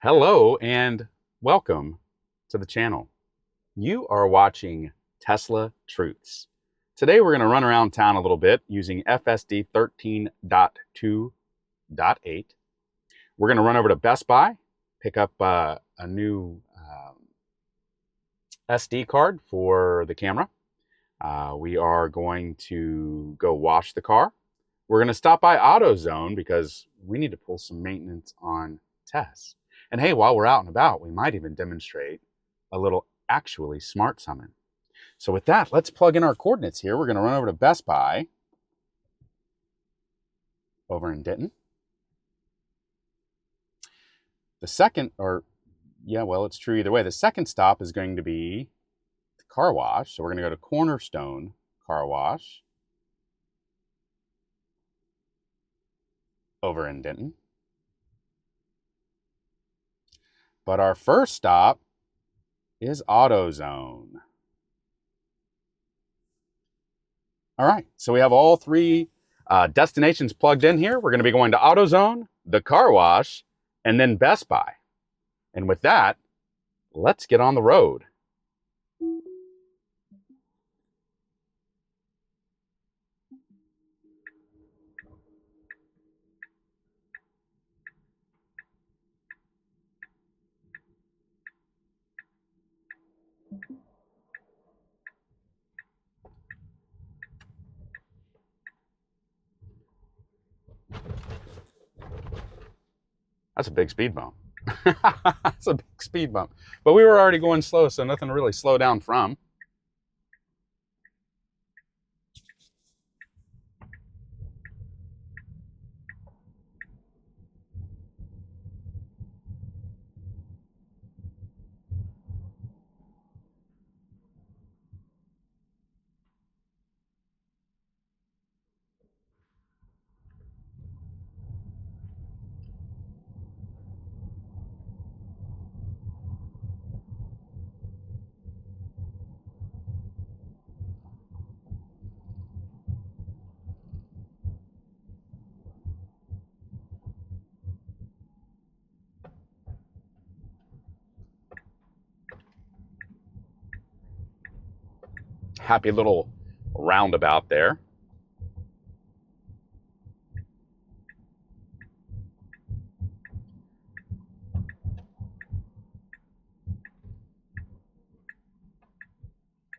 Hello and welcome to the channel. You are watching Tesla Truths. Today we're going to run around town a little bit using FSD 13.2.8. We're going to run over to Best Buy, pick up a new SD card for the camera. We are going to go wash the car. We're going to stop by AutoZone because we need to pull some maintenance on Tess. And hey, while we're out and about, we might even demonstrate a little actually smart summon. So with that, let's plug in our coordinates here. We're going to run over to Best Buy over in Denton. The second, it's true either way. The second stop is going to be the car wash. So we're going to go to Cornerstone Car Wash over in Denton. But our first stop is AutoZone. All right, so we have all three destinations plugged in here. We're going to be going to AutoZone, the car wash, and then Best Buy. And with that, let's get on the road. That's a big speed bump. That's a big speed bump. But we were already going slow, so nothing to really slow down from. Happy little roundabout there.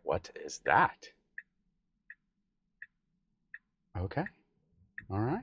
What is that? Okay, all right.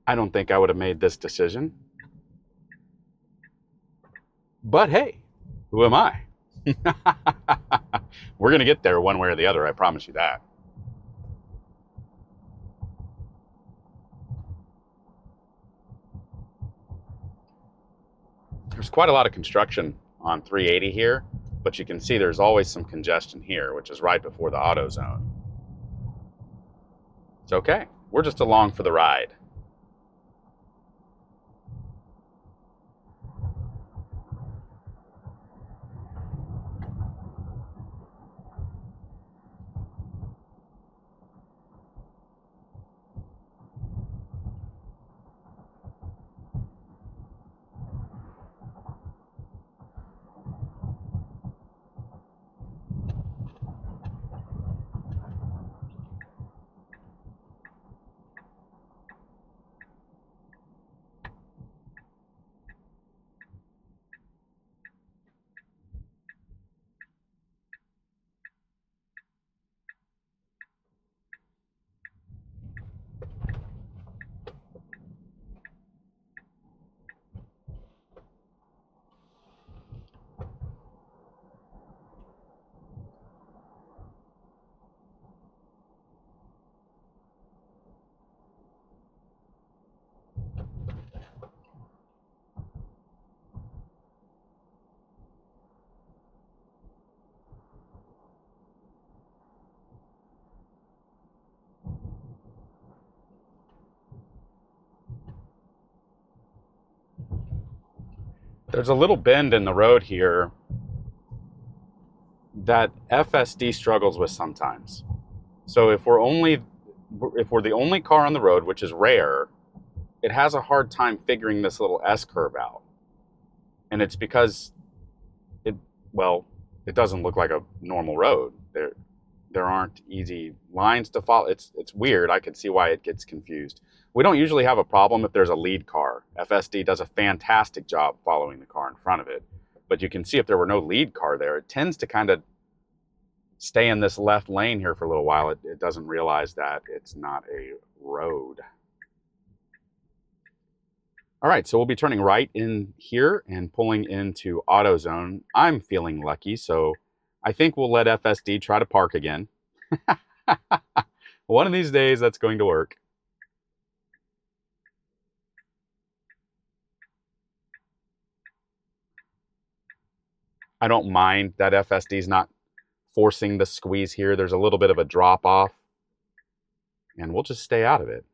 I don't think I would have made this decision. But hey, who am I? We're going to get there one way or the other, I promise you that. There's quite a lot of construction on 380 here, but you can see there's always some congestion here, which is right before the AutoZone. It's okay. We're just along for the ride. There's a little bend in the road here that FSD struggles with sometimes. So if we're the only car on the road, which is rare, it has a hard time figuring this little S curve out. And it's because it doesn't look like a normal road. There aren't easy lines to follow. It's weird. I can see why it gets confused. We don't usually have a problem if there's a lead car. FSD does a fantastic job following the car in front of it. But you can see if there were no lead car there, it tends to kind of stay in this left lane here for a little while. It doesn't realize that it's not a road. All right, so we'll be turning right in here and pulling into AutoZone. I'm feeling lucky, so I think we'll let FSD try to park again. One of these days, that's going to work. I don't mind that FSD's not forcing the squeeze here. There's a little bit of a drop off, and we'll just stay out of it.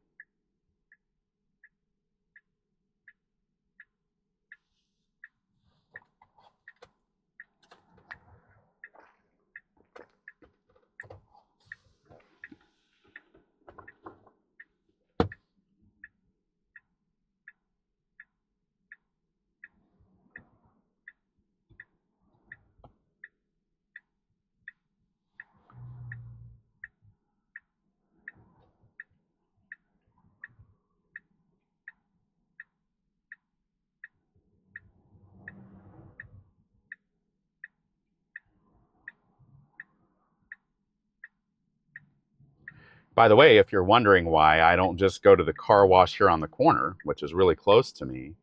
By the way, if you're wondering why I don't just go to the car wash here on the corner, which is really close to me,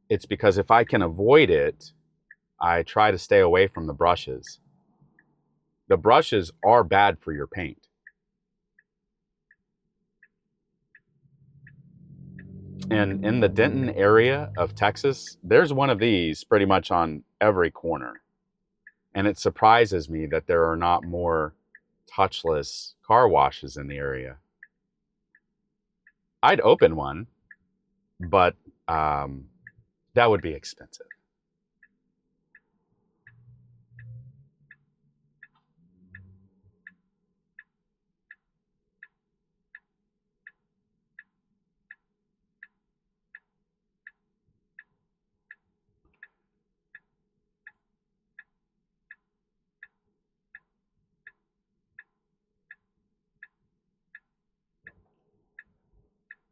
it's because if I can avoid it, I try to stay away from the brushes. The brushes are bad for your paint. And in the Denton area of Texas, there's one of these pretty much on every corner. And it surprises me that there are not more touchless car washes in the area. I'd open one, but that would be expensive.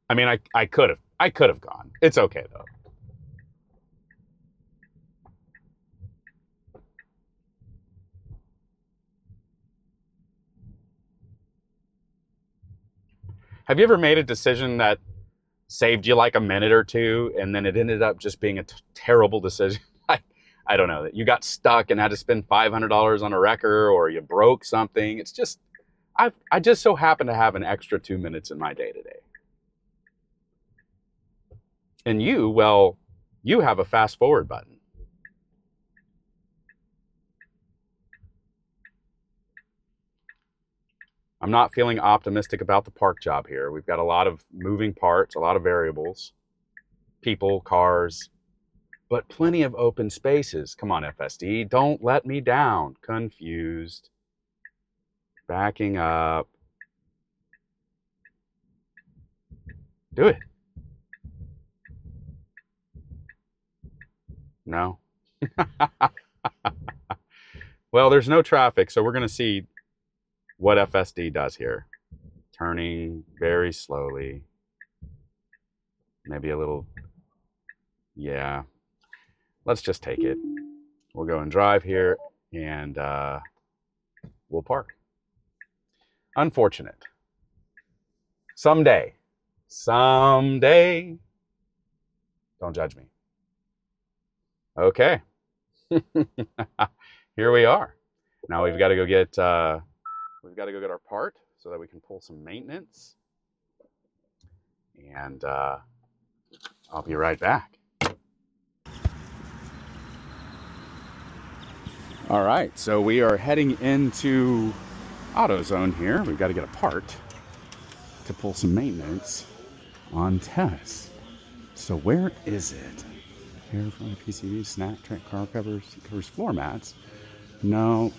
I mean, I could have gone. It's okay though. Have you ever made a decision that saved you like a minute or two, and then it ended up just being a terrible decision? I don't know, that you got stuck and had to spend $500 on a wrecker, or you broke something. It's just, I just so happen to have an extra 2 minutes in my day today. And you, well, you have a fast forward button. I'm not feeling optimistic about the park job here. We've got a lot of moving parts, a lot of variables, people, cars, but plenty of open spaces. Come on, FSD, don't let me down. Confused. Backing up. Do it. No. Well, there's no traffic, so we're going to see what FSD does here. Turning very slowly. Maybe a little, yeah. Let's just take it. We'll go and drive here, and we'll park. Unfortunate. Someday. Don't judge me. Okay. Here we are. Now we've got to go get our part so that we can pull some maintenance. And I'll be right back. All right, so we are heading into AutoZone here. We've got to get a part to pull some maintenance on Tess. So where is it? Hair from the PCB, snack track, car covers floor mats. No.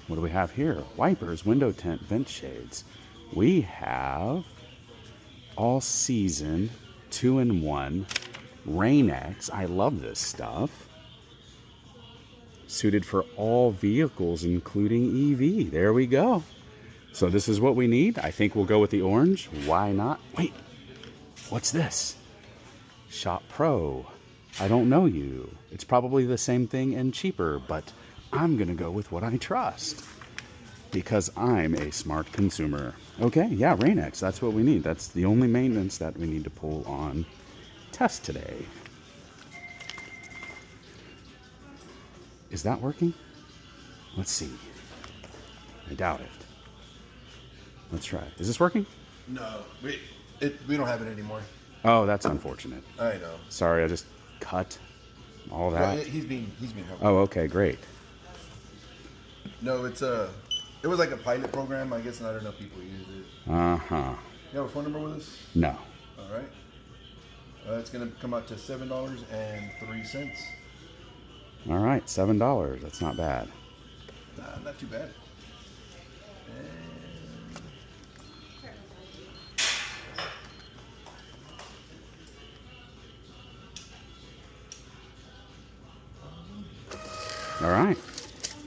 What do we have here? Wipers, window tint, vent shades. We have all season 2-in-1 Rain-X. I love this stuff. Suited for all vehicles, including EV. There we go. So this is what we need. I think we'll go with the orange. Why not? Wait, what's this? Shop Pro. I don't know you. It's probably the same thing and cheaper, but I'm gonna go with what I trust because I'm a smart consumer. Okay, yeah, Rain-X, that's what we need. That's the only maintenance that we need to pull on test today. Is that working? Let's see. I doubt it. Let's try it. Is this working? No, we don't have it anymore. Oh, that's unfortunate. I know. Sorry, I just cut all that. No, he's being helpful. Oh, okay, great. No, it was like a pilot program. I guess not enough people use it. Uh-huh. You have a phone number with us? No. All right. It's gonna come out to $7.03. All right, $7. That's not bad. Nah, not too bad. All right.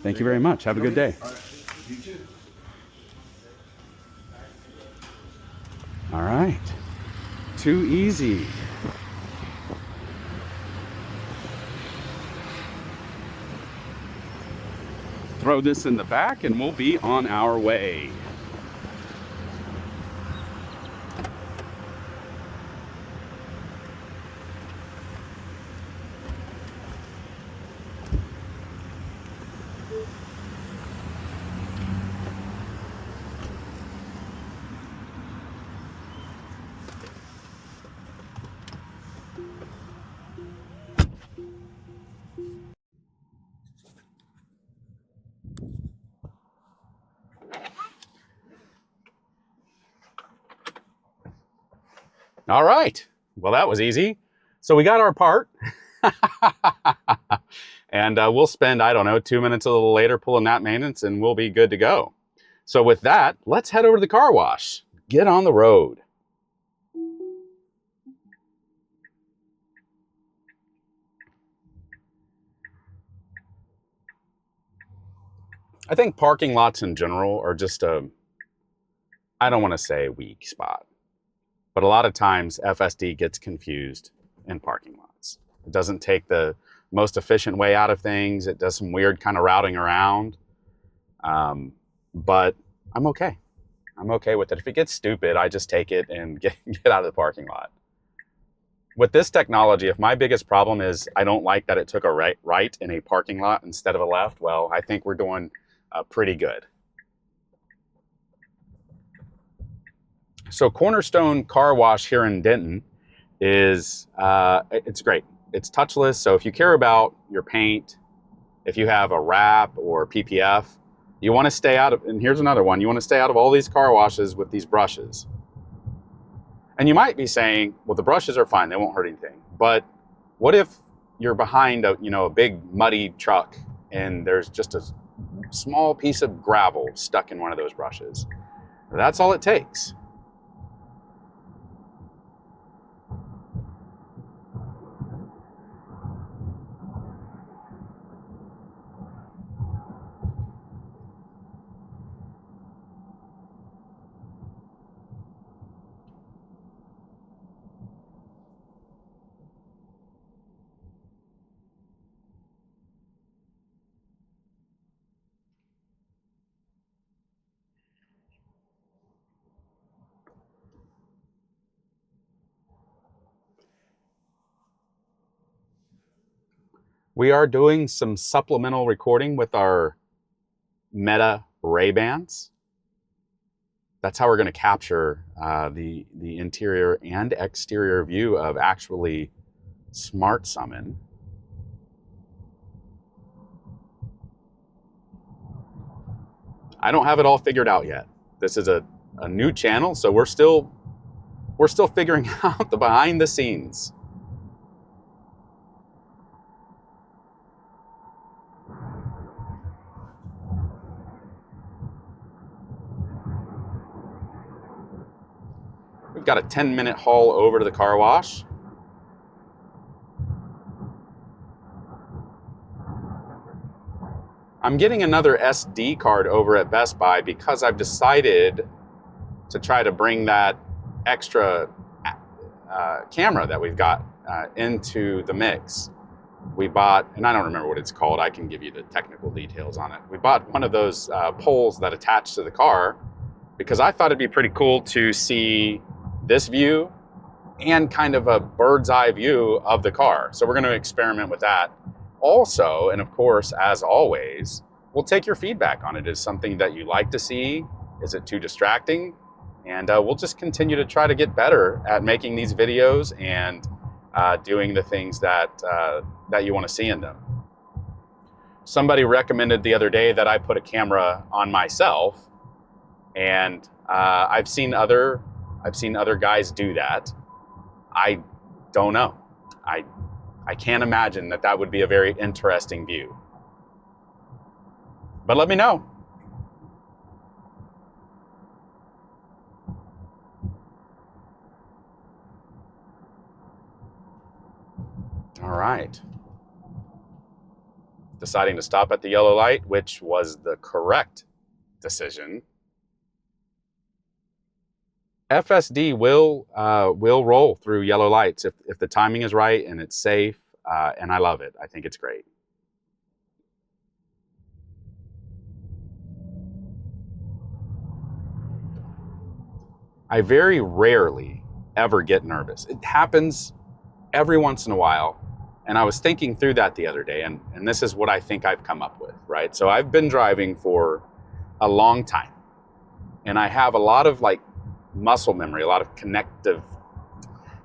Thank you very much. Have a good day. All right. You too. All right. Too easy. Throw this in the back and we'll be on our way. All right. Well, that was easy. So we got our part. And we'll spend, I don't know, 2 minutes a little later pulling that maintenance and we'll be good to go. So with that, let's head over to the car wash. Get on the road. I think parking lots in general are just I don't want to say weak spot. But a lot of times FSD gets confused in parking lots. It doesn't take the most efficient way out of things. It does some weird kind of routing around. But I'm okay. I'm okay with it. If it gets stupid, I just take it and get out of the parking lot. With this technology, if my biggest problem is I don't like that it took a right in a parking lot instead of a left, well, I think we're doing pretty good. So Cornerstone Car Wash here in Denton is, it's great. It's touchless, so if you care about your paint, if you have a wrap or PPF, you want to stay out of, and here's another one, you want to stay out of all these car washes with these brushes. And you might be saying, well, the brushes are fine, they won't hurt anything. But what if you're behind a big muddy truck and there's just a small piece of gravel stuck in one of those brushes? That's all it takes. We are doing some supplemental recording with our Meta Ray-Bans. That's how we're going to capture the interior and exterior view of actually Smart Summon. I don't have it all figured out yet. This is a new channel, so we're still figuring out the behind the scenes. got a 10-minute haul over to the car wash. I'm getting another SD card over at Best Buy because I've decided to try to bring that extra camera that we've got into the mix. We bought, and I don't remember what it's called, I can give you the technical details on it. We bought one of those poles that attach to the car because I thought it'd be pretty cool to see this view and kind of a bird's eye view of the car. So we're going to experiment with that. Also, and of course, as always, we'll take your feedback on it. Is something that you like to see? Is it too distracting? And we'll just continue to try to get better at making these videos and doing the things that you want to see in them. Somebody recommended the other day that I put a camera on myself, and I've seen other guys do that. I don't know. I can't imagine that would be a very interesting view. But let me know. All right. Deciding to stop at the yellow light, which was the correct decision. FSD will roll through yellow lights if the timing is right and it's safe, and I love it. I think it's great. I very rarely ever get nervous. It happens every once in a while, and I was thinking through that the other day, and this is what I think I've come up with, right? So I've been driving for a long time, and I have a lot of like muscle memory, a lot of connective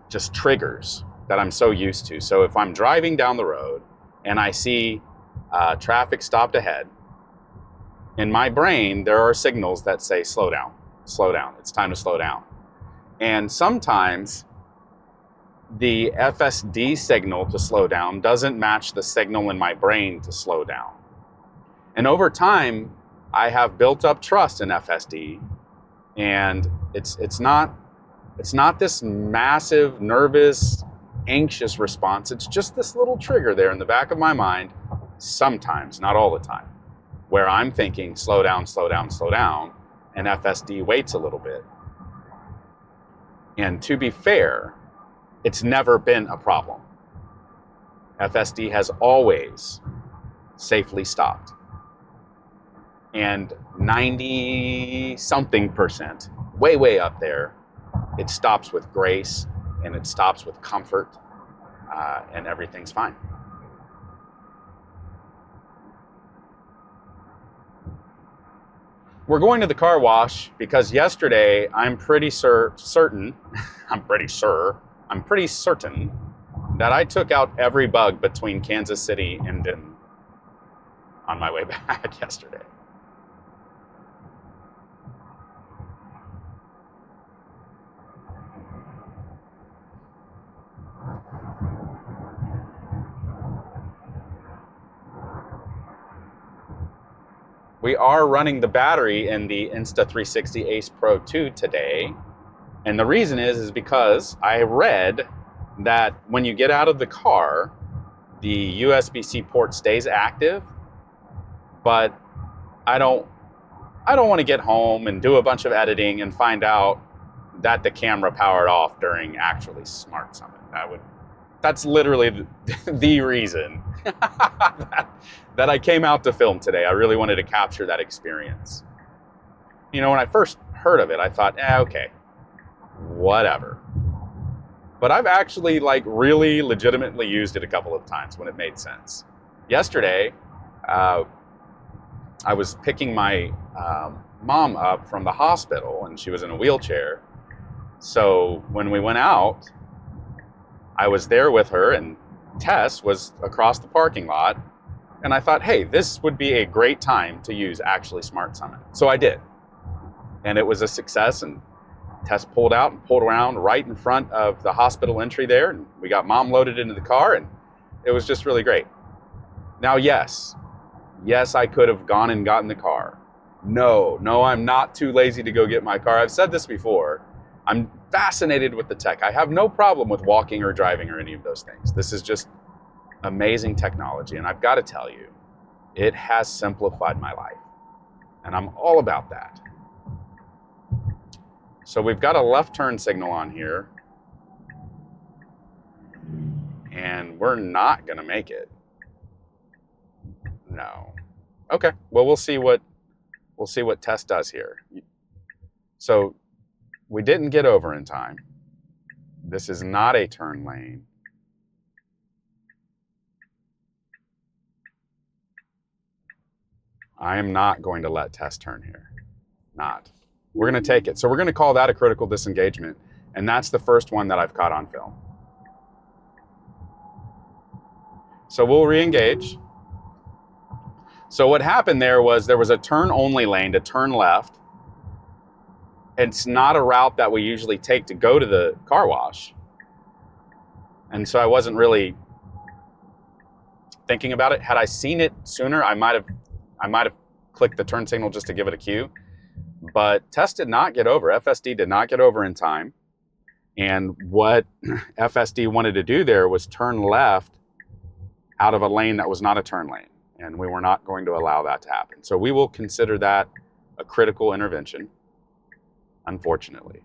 just triggers that I'm so used to. So if I'm driving down the road and I see traffic stopped ahead, in my brain there are signals that say slow down, it's time to slow down. And sometimes the FSD signal to slow down doesn't match the signal in my brain to slow down. And over time, I have built up trust in FSD, and it's not this massive, nervous, anxious response. It's just this little trigger there in the back of my mind, sometimes, not all the time, where I'm thinking slow down, slow down, slow down, and FSD waits a little bit. And to be fair, it's never been a problem. FSD has always safely stopped. And 90-something%, way up there, it stops with grace and it stops with comfort, and everything's fine. We're going to the car wash because yesterday I'm pretty certain that I took out every bug between Kansas City and Denton on my way back yesterday. We are running the battery in the Insta360 Ace Pro 2 today. And the reason is because I read that when you get out of the car, the USB-C port stays active, but I don't want to get home and do a bunch of editing and find out that the camera powered off during actually Smart Summit. That's literally the reason that I came out to film today. I really wanted to capture that experience. You know, when I first heard of it, I thought, okay, whatever. But I've actually really legitimately used it a couple of times when it made sense. Yesterday, I was picking my mom up from the hospital, and she was in a wheelchair. So when we went out, I was there with her, and Tess was across the parking lot. And I thought, hey, this would be a great time to use actually Smart Summit. So I did. And it was a success, and Tess pulled out and pulled around right in front of the hospital entry there, and we got mom loaded into the car, and it was just really great. Now, yes, I could have gone and gotten the car. No, I'm not too lazy to go get my car. I've said this before. I'm fascinated with the tech. I have no problem with walking or driving or any of those things. This is just amazing technology. And I've got to tell you, it has simplified my life. And I'm all about that. So we've got a left turn signal on here. And we're not going to make it. No. Okay. Well, we'll see what Tess does here. So we didn't get over in time. This is not a turn lane. I am not going to let Tess turn here. Not. We're going to take it. So we're going to call that a critical disengagement. And that's the first one that I've caught on film. So we'll re-engage. So what happened there was a turn-only lane to turn left. It's not a route that we usually take to go to the car wash. And so I wasn't really thinking about it. Had I seen it sooner, I might have clicked the turn signal just to give it a cue. But Tess did not get over. FSD did not get over in time. And what FSD wanted to do there was turn left out of a lane that was not a turn lane. And we were not going to allow that to happen. So we will consider that a critical intervention, unfortunately.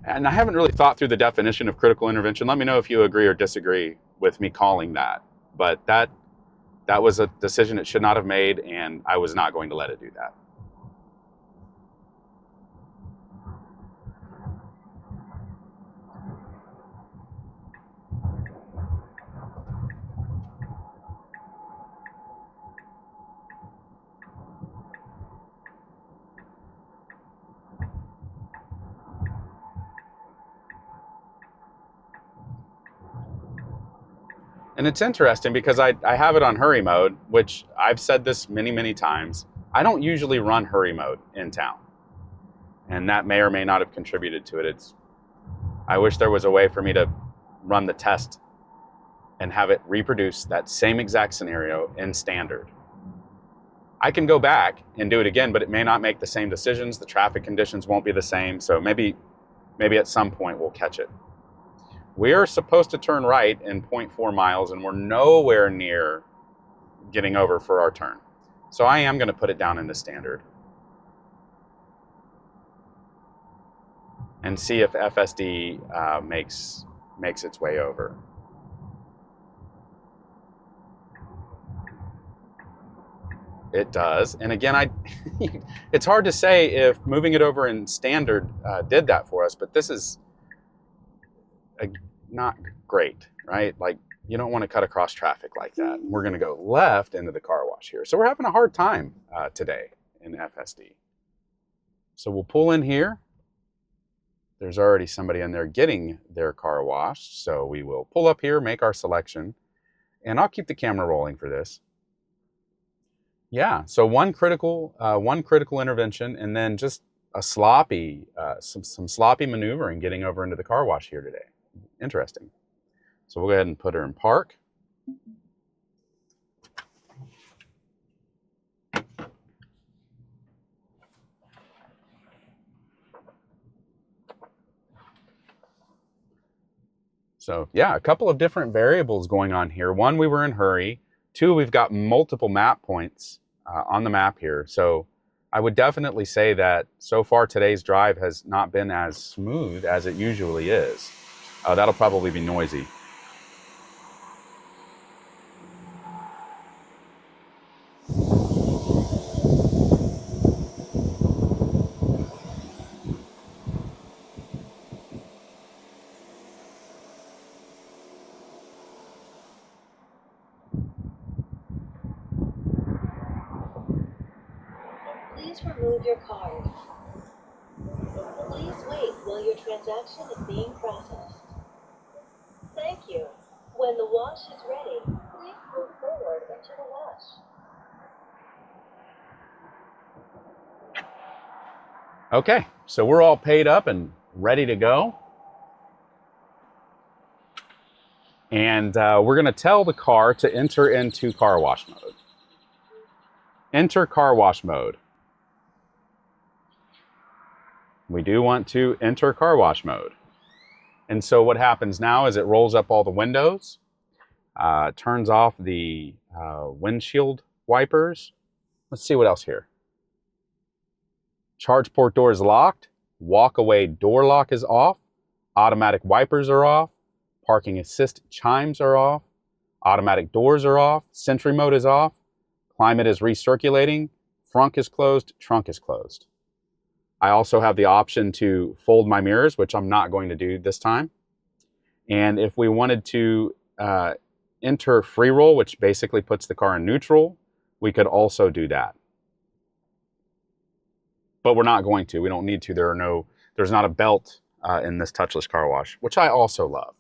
And I haven't really thought through the definition of critical intervention. Let me know if you agree or disagree with me calling that. But that was a decision it should not have made, and I was not going to let it do that. And it's interesting because I have it on hurry mode, which I've said this many, many times. I don't usually run hurry mode in town. And that may or may not have contributed to it. I wish there was a way for me to run the test and have it reproduce that same exact scenario in standard. I can go back and do it again, but it may not make the same decisions. The traffic conditions won't be the same. So maybe at some point we'll catch it. We are supposed to turn right in 0.4 miles, and we're nowhere near getting over for our turn. So I am going to put it down into standard and see if FSD makes its way over. It does. And again, it's hard to say if moving it over in standard did that for us, but this is not great, right? Like, you don't want to cut across traffic like that. We're going to go left into the car wash here. So we're having a hard time today in FSD. So we'll pull in here. There's already somebody in there getting their car washed. So we will pull up here, make our selection, and I'll keep the camera rolling for this. Yeah, so one critical intervention, and then just a sloppy, some sloppy maneuvering getting over into the car wash here today. Interesting. So we'll go ahead and put her in park. So yeah, a couple of different variables going on here. One, we were in hurry. Two, we've got multiple map points on the map here. So I would definitely say that so far today's drive has not been as smooth as it usually is. That'll probably be noisy. Please remove your card. Please wait while your transaction is being processed. Thank you. When the wash is ready, please move forward into the wash. Okay, so we're all paid up and ready to go. And we're going to tell the car to enter into car wash mode. Enter car wash mode. We do want to enter car wash mode. And so what happens now is it rolls up all the windows, turns off the windshield wipers. Let's see what else here. Charge port door is locked. Walk away door lock is off. Automatic wipers are off. Parking assist chimes are off. Automatic doors are off. Sentry mode is off. Climate is recirculating. Frunk is closed. Trunk is closed. I also have the option to fold my mirrors, which I'm not going to do this time. And if we wanted to enter free roll, which basically puts the car in neutral, we could also do that. But we're not going to. We don't need to. There's not a belt in this touchless car wash, which I also love.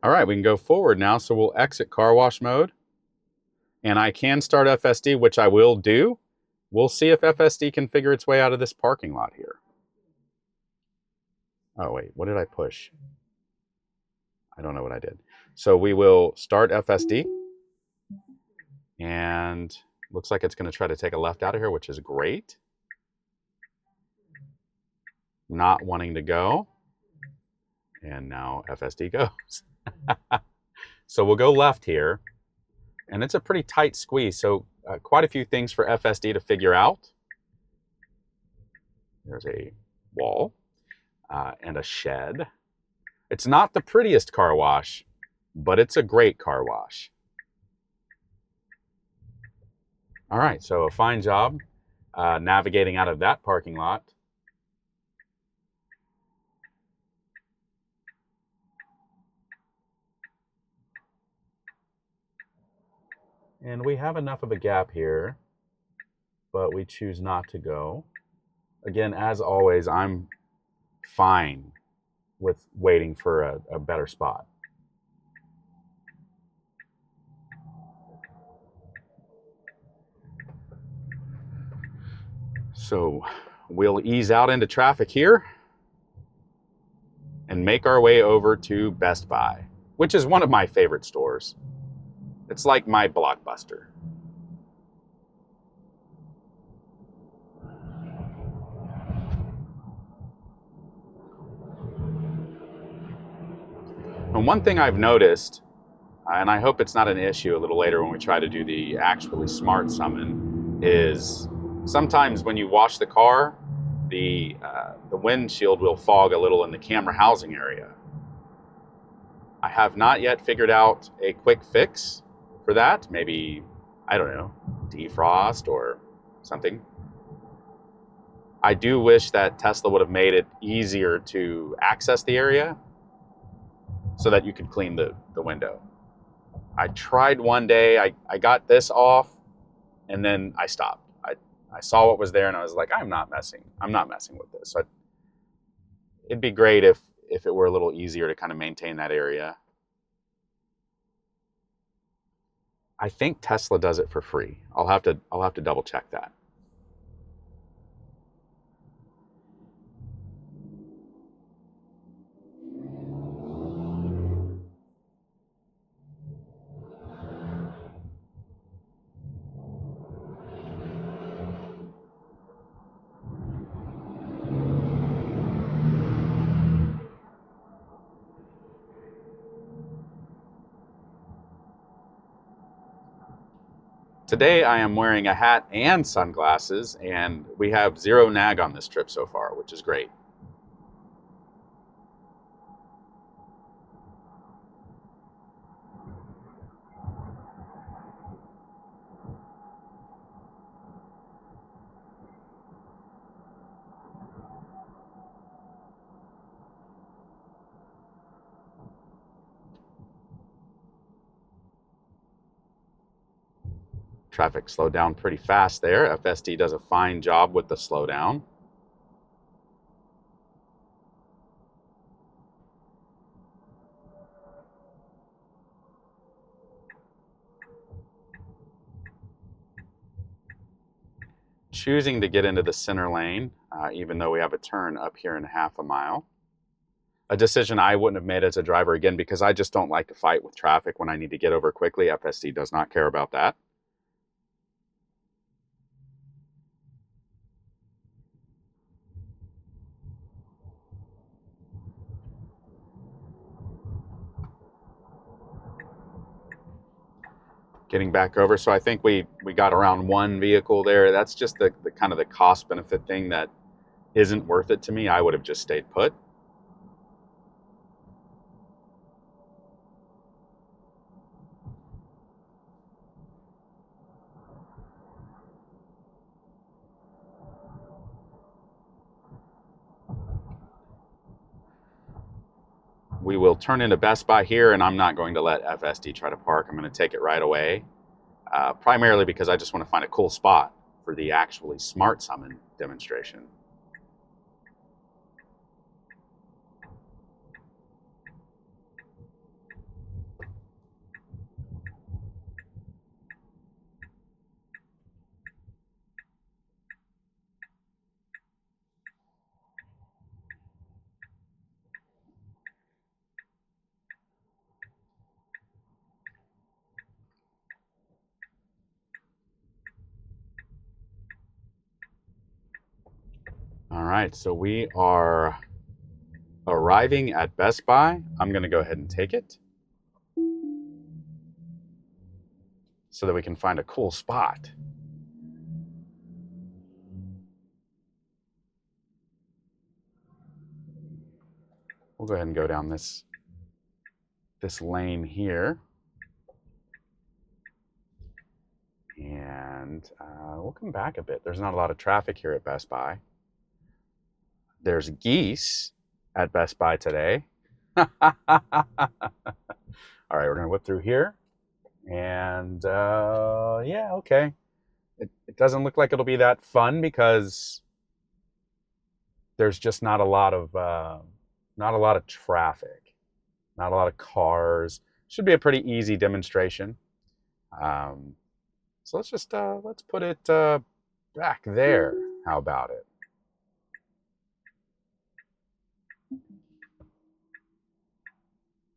All right, we can go forward now. So we'll exit car wash mode. And I can start FSD, which I will do. We'll see if FSD can figure its way out of this parking lot here. Oh, wait, what did I push? I don't know what I did. So we will start FSD. And looks like it's going to try to take a left out of here, which is great. Not wanting to go. And now FSD goes. So we'll go left here. And it's a pretty tight squeeze, so quite a few things for FSD to figure out. There's a wall and a shed. It's not the prettiest car wash, but it's a great car wash. All right, so a fine job navigating out of that parking lot. And we have enough of a gap here, but we choose not to go. Again, as always, I'm fine with waiting for a better spot. So we'll ease out into traffic here and make our way over to Best Buy, which is one of my favorite stores. It's like my Blockbuster. And one thing I've noticed, and I hope it's not an issue a little later when we try to do the actually smart summon, is sometimes when you wash the car, the windshield will fog a little in the camera housing area. I have not yet figured out a quick fix for that. Maybe, I don't know, defrost or something. I do wish that Tesla would have made it easier to access the area so that you could clean the window. I tried one day, I got this off, and then I stopped. I saw what was there, and I was like, I'm not messing with this. So it'd be great if it were a little easier to kind of maintain that area. I think Tesla does it for free. I'll have to double check that. Today I am wearing a hat and sunglasses, and we have zero nag on this trip so far, which is great. Traffic slowed down pretty fast there. FSD does a fine job with the slowdown. Choosing to get into the center lane, even though we have a turn up here in half a mile. A decision I wouldn't have made as a driver again, because I just don't like to fight with traffic when I need to get over quickly. FSD does not care about that. Getting back over, so I think we got around one vehicle there. That's just the kind of the cost benefit thing that isn't worth it to me. I would have just stayed put. We will turn into Best Buy here, and I'm not going to let FSD try to park. I'm going to take it right away, primarily because I just want to find a cool spot for the actually smart summon demonstration. All right, so we are arriving at Best Buy. I'm going to go ahead and take it so that we can find a cool spot. We'll go ahead and go down this lane here. And we'll come back a bit. There's not a lot of traffic here at Best Buy. There's geese at Best Buy today. All right, we're going to whip through here. And yeah, okay. It doesn't look like it'll be that fun because there's just not a lot of traffic, not a lot of cars. Should be a pretty easy demonstration. So let's just let's put it back there. How about it?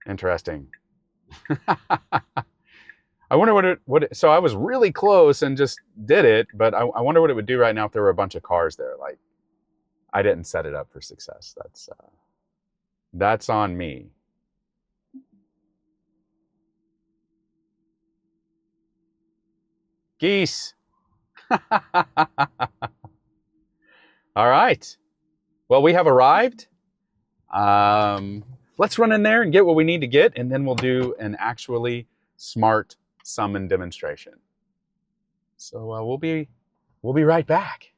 Interesting. I wonder so I was really close and just did it, but I wonder what it would do right now if there were a bunch of cars there. Like, I didn't set it up for success. That's on me. Geese. All right. Well, we have arrived. Let's run in there and get what we need to get, and then we'll do an actually smart summon demonstration. So we'll be right back.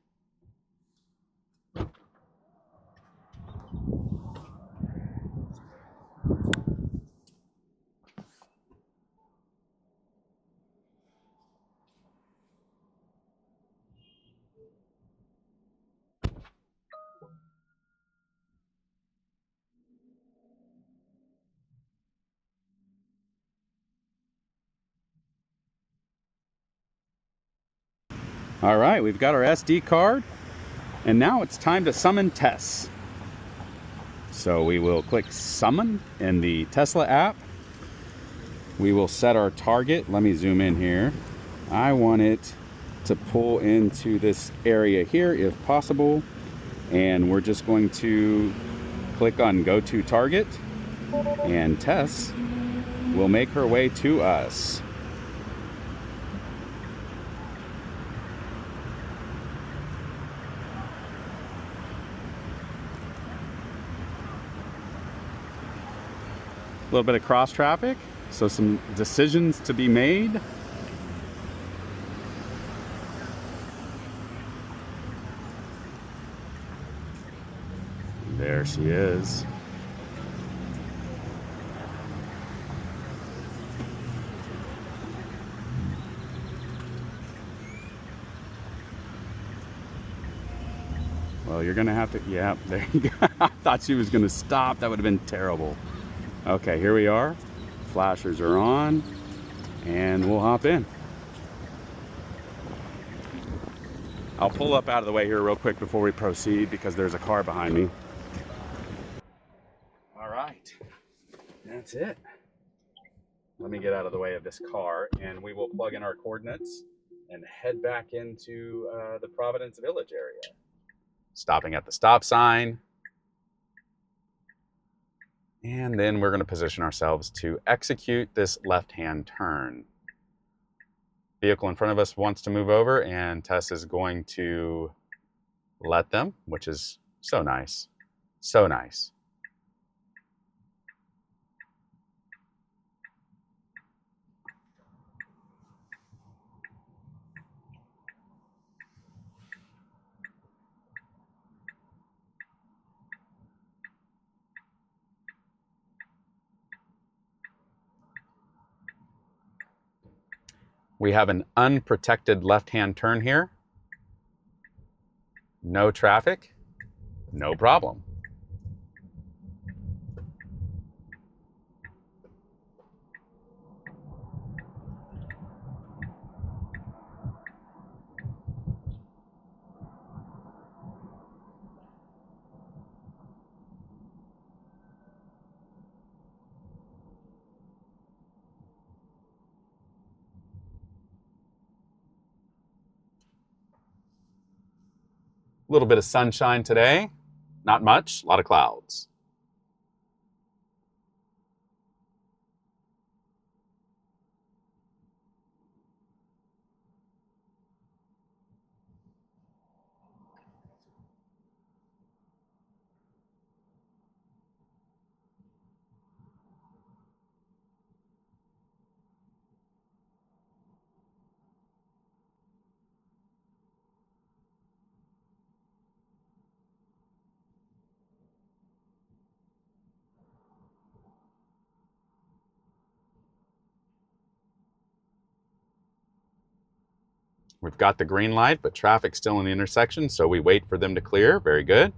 All right, we've got our SD card, and now it's time to summon Tess. So we will click summon in the Tesla app. We will set our target. Let me zoom in here. I want it to pull into this area here if possible. And we're just going to click on go to target, and Tess will make her way to us. little bit of cross traffic, so some decisions to be made. There she is. Well, you're gonna have to, yeah, there you go. I thought she was gonna stop. That would have been terrible. Okay, here we are. Flashers are on, and we'll hop in. I'll pull up out of the way here real quick before we proceed because there's a car behind me. All right, that's it. Let me get out of the way of this car, and we will plug in our coordinates and head back into the Providence Village area. Stopping at the stop sign. And then we're going to position ourselves to execute this left-hand turn. Vehicle in front of us wants to move over, and Tess is going to let them, which is so nice. So nice. We have an unprotected left-hand turn here. No traffic, no problem. A little bit of sunshine today, not much, a lot of clouds. We've got the green light, but traffic's still in the intersection, so we wait for them to clear. Very good.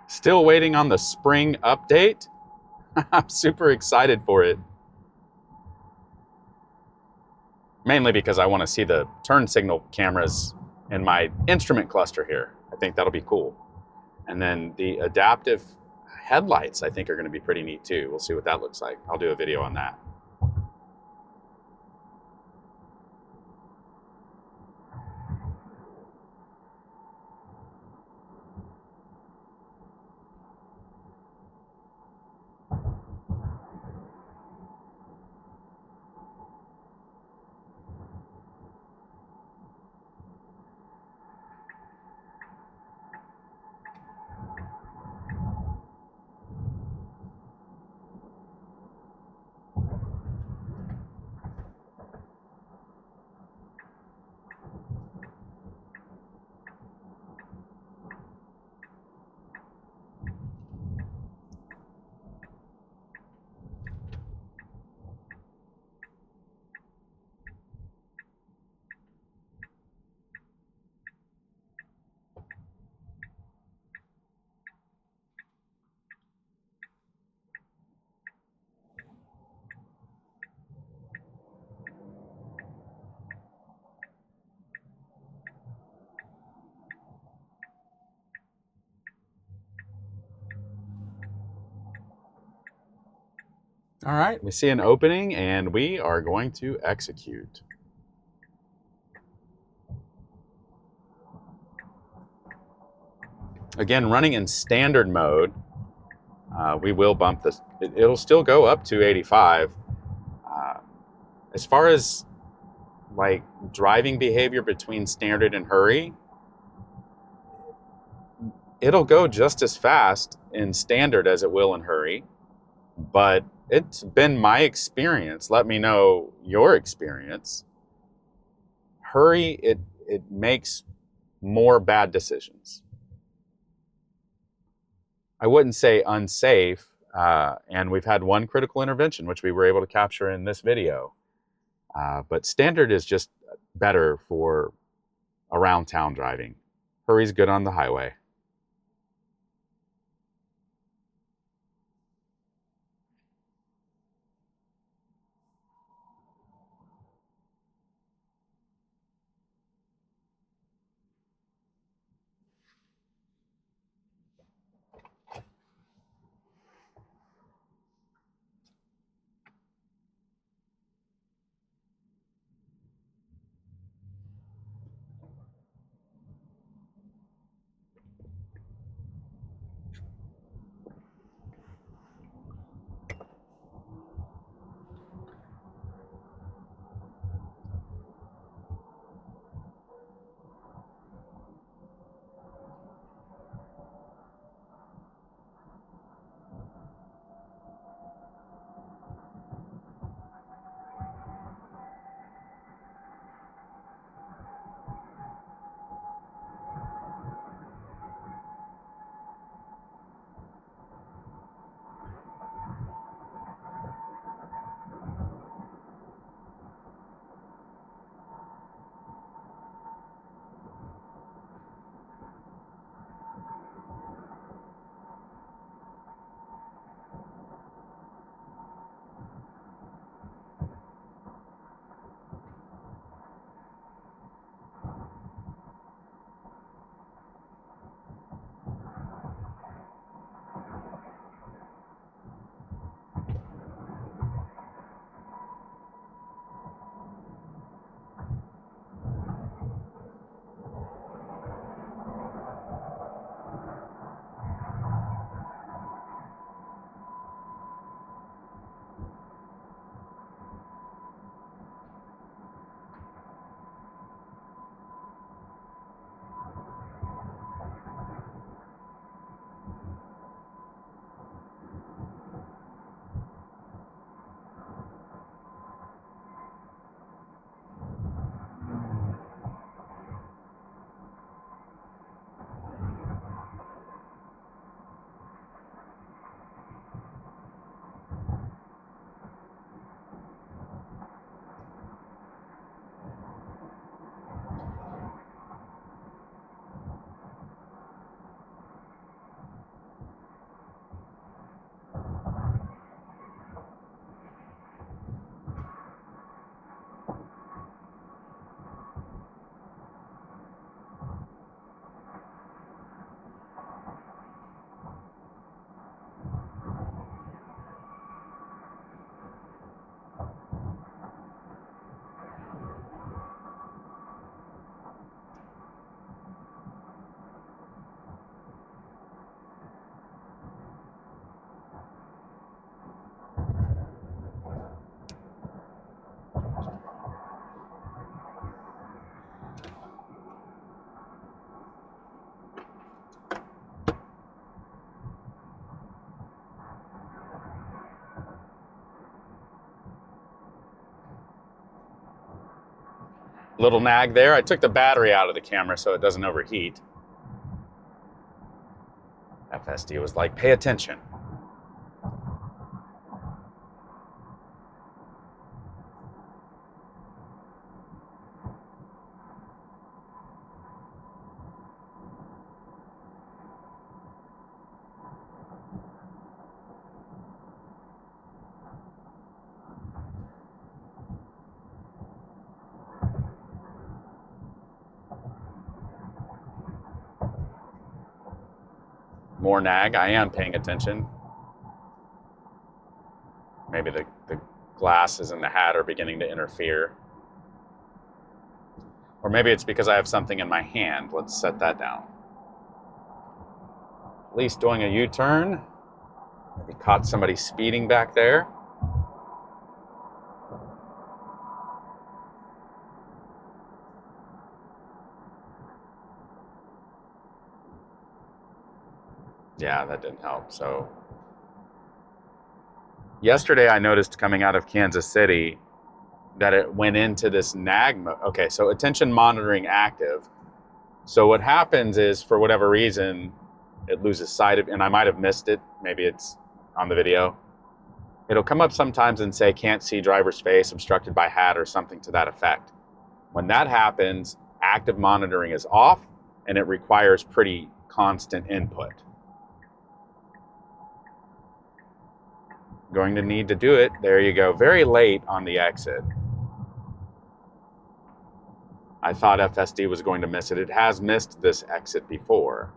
Still waiting on the spring update. I'm super excited for it. Mainly because I want to see the turn signal cameras in my instrument cluster here. I think that'll be cool. And then the adaptive headlights, I think, are going to be pretty neat too. We'll see what that looks like. I'll do a video on that. All right, we see an opening and we are going to execute. Again, running in standard mode, we will bump this. It'll still go up to 85. As far as like driving behavior between standard and hurry, it'll go just as fast in standard as it will in hurry. But it's been my experience. Let me know your experience. Hurry, it makes more bad decisions. I wouldn't say unsafe, and we've had one critical intervention, which we were able to capture in this video. But standard is just better for around town driving. Hurry's good on the highway. Little nag there. I took the battery out of the camera so it doesn't overheat. FSD was like, pay attention. More nag. I am paying attention. Maybe the glasses in the hat are beginning to interfere. Or maybe it's because I have something in my hand. Let's set that down. At least doing a U-turn. Maybe caught somebody speeding back there. Yeah, that didn't help. So yesterday I noticed coming out of Kansas City that it went into this nag mode. Okay, so attention monitoring active. So what happens is, for whatever reason, it loses sight of, and I might have missed it. Maybe it's on the video. It'll come up sometimes and say, can't see driver's face, obstructed by hat, or something to that effect. When that happens, active monitoring is off, and it requires pretty constant input. Going to need to do it. There you go. Very late on the exit. I thought FSD was going to miss it. It has missed this exit before.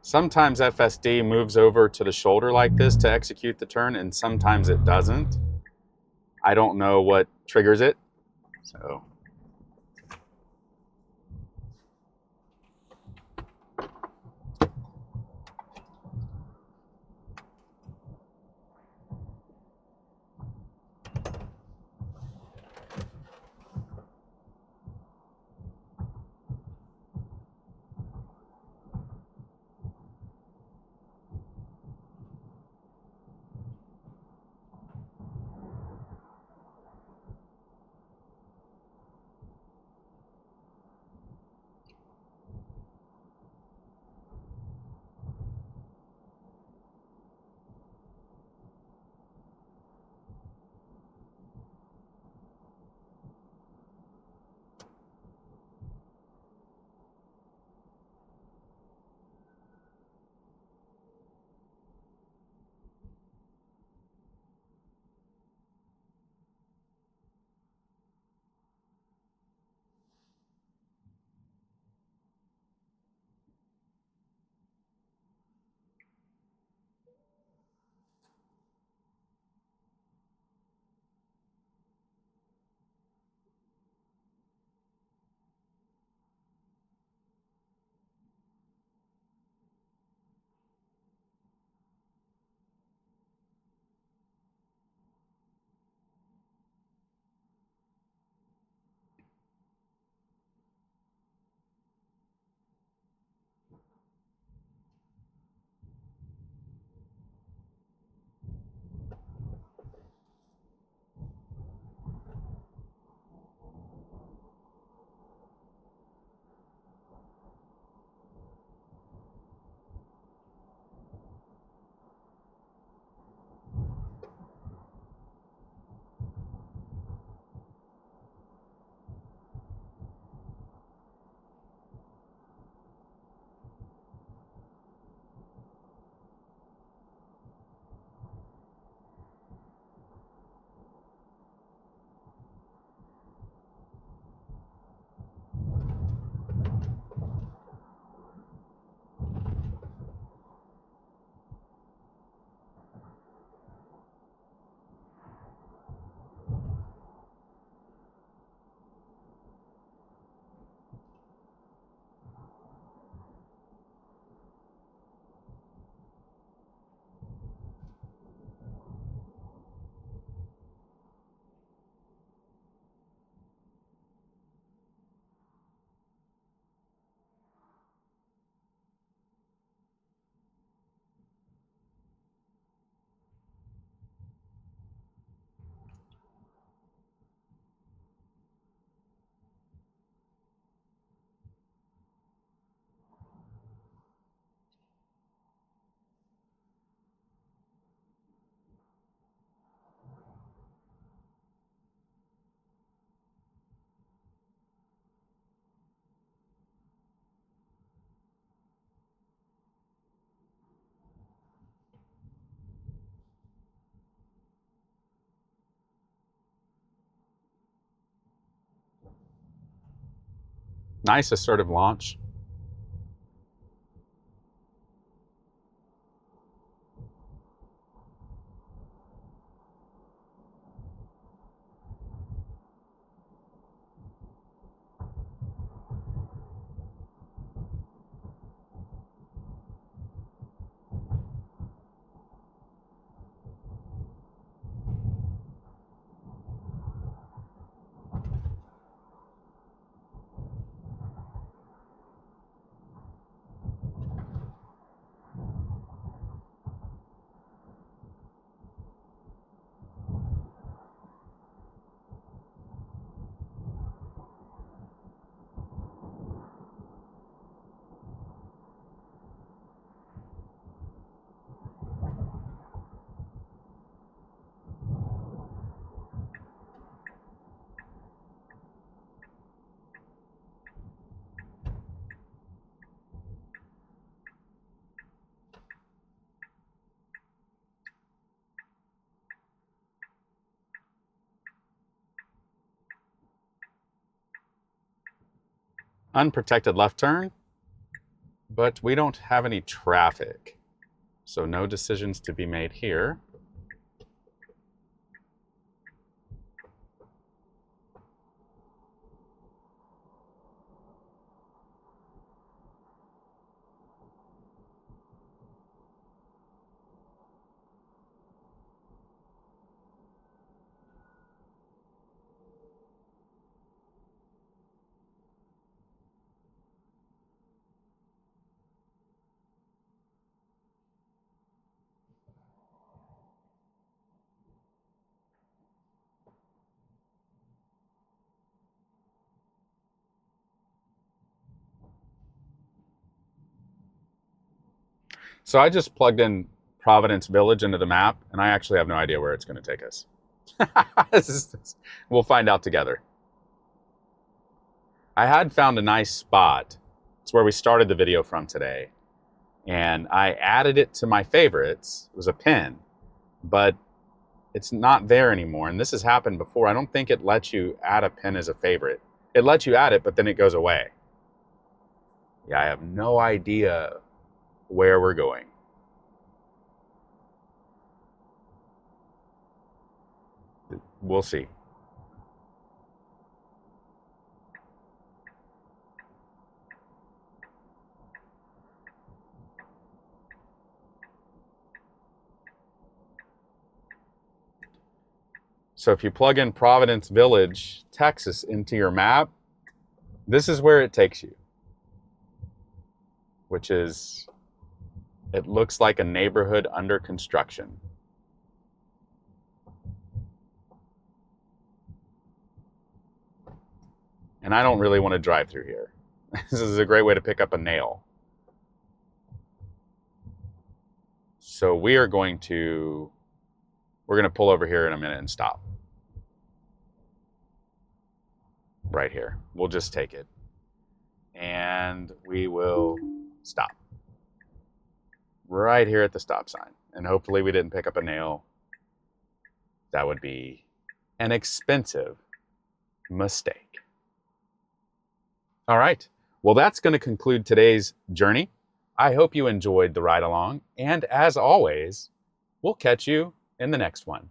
Sometimes FSD moves over to the shoulder like this to execute the turn, and sometimes it doesn't. I don't know what triggers it. So Nice assertive launch. Unprotected left turn, but we don't have any traffic, so no decisions to be made here. So I just plugged in Providence Village into the map, and I actually have no idea where it's going to take us. We'll find out together. I had found a nice spot. It's where we started the video from today. And I added it to my favorites. It was a pin, but it's not there anymore. And this has happened before. I don't think it lets you add a pin as a favorite. It lets you add it, but then it goes away. Yeah, I have no idea where we're going. We'll see. So if you plug in Providence Village, Texas into your map, this is where it takes you, which is, it looks like a neighborhood under construction. And I don't really want to drive through here. This is a great way to pick up a nail. So we're going to pull over here in a minute and stop. Right here. We'll just take it. And we will stop. Right here at the stop sign. And hopefully we didn't pick up a nail. That would be an expensive mistake. All right. Well, that's going to conclude today's journey. I hope you enjoyed the ride along. And as always, we'll catch you in the next one.